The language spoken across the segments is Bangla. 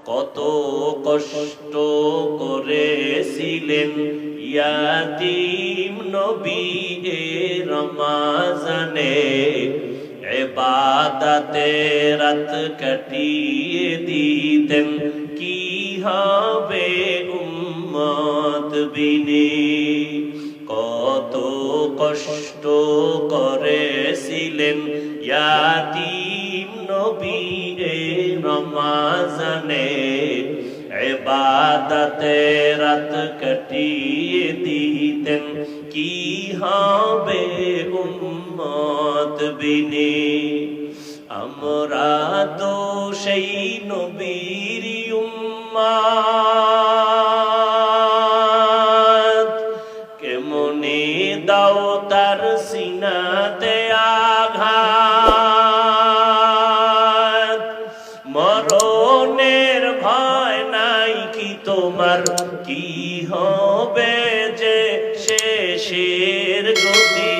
কত কষ্ট করেছিলেন ইয়াতীম নবী এ রমজানে, ইবাদতে রাত কাটিয়ে দিতেন, কি হবে উম্মত বিনে। কত কষ্ট করেছিলেন ইয়াতীম নবী এ রমজানে, ইবাদতে রাত কাটিয়ে দিতেন, কি হবে উম্মত বিনে। আমরা তো সেই নবীর উম্মত, কেমনে দাও তার সিনাতে আঘাত। মরণের ভয় নাই কি তোমার, কি হবে যে শেষের গতি।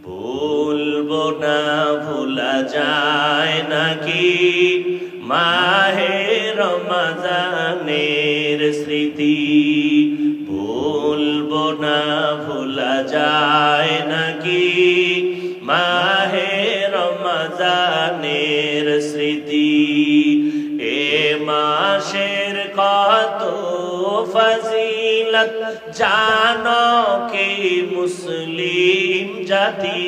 ভুলবো না ভোলা যায় নাকি মাহে রমজানের স্মৃতি। ভুলবো না ভোলা যায় নাকি মাহে রমজানের স্মৃতি। এ মাসের কত ফজিলত জানো কি মুসলিম জাতি।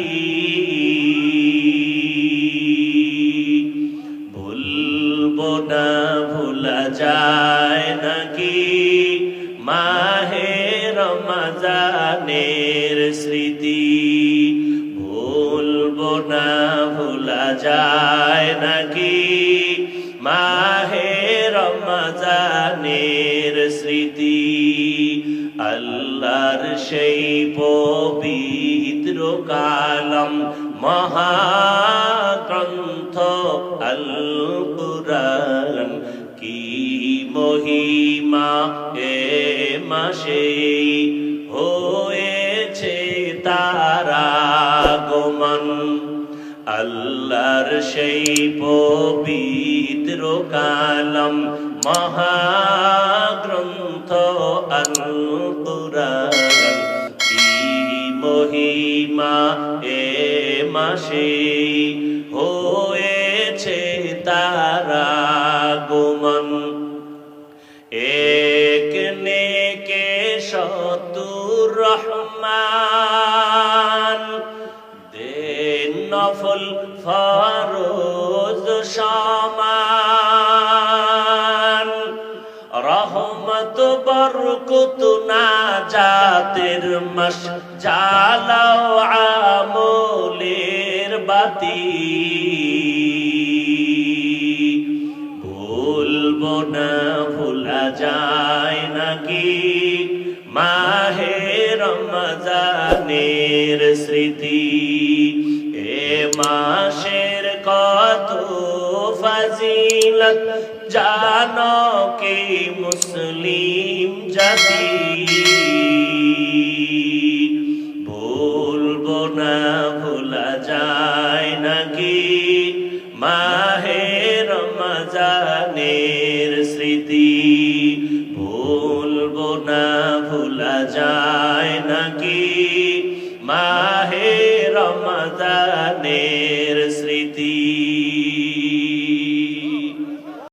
ভুলবো না ভোলা যায় নাকি মাহে রমজানের স্মৃতি। ভুলবো না ভোলা যায় নাকি মাহে রমজানের স্মৃতি। আল্লাহর সেই পবিত্র কালাম মহাগ্রন্থ আল কুরআন, কি মহিমা এ মাসে হয়েছে তার আগমন। আল্লাহর সেই পবিত্র কালাম মহাগ্রন্থ আল কুরআন, কি মহিমা এ মাসে হয়েছে তার আগমন। এক নেকে শতুর রহমান, দেন নফল ফরজ সমান। রহমত বরকত নাজাতের মাস, জ্বালাও আমলের বাতি। ভুলবো না ভোলা যায় নাকি মাহে রমজানের স্মৃতি। এ মাসের কত ফজিলত জানো কি মুসলিম জাতি। ভুলবো না ভোলা যায় নাকি মাহে রমজানের স্মৃতি। ভুলবো না ভোলা যায় নাকি মাহে রমজানের স্মৃতি।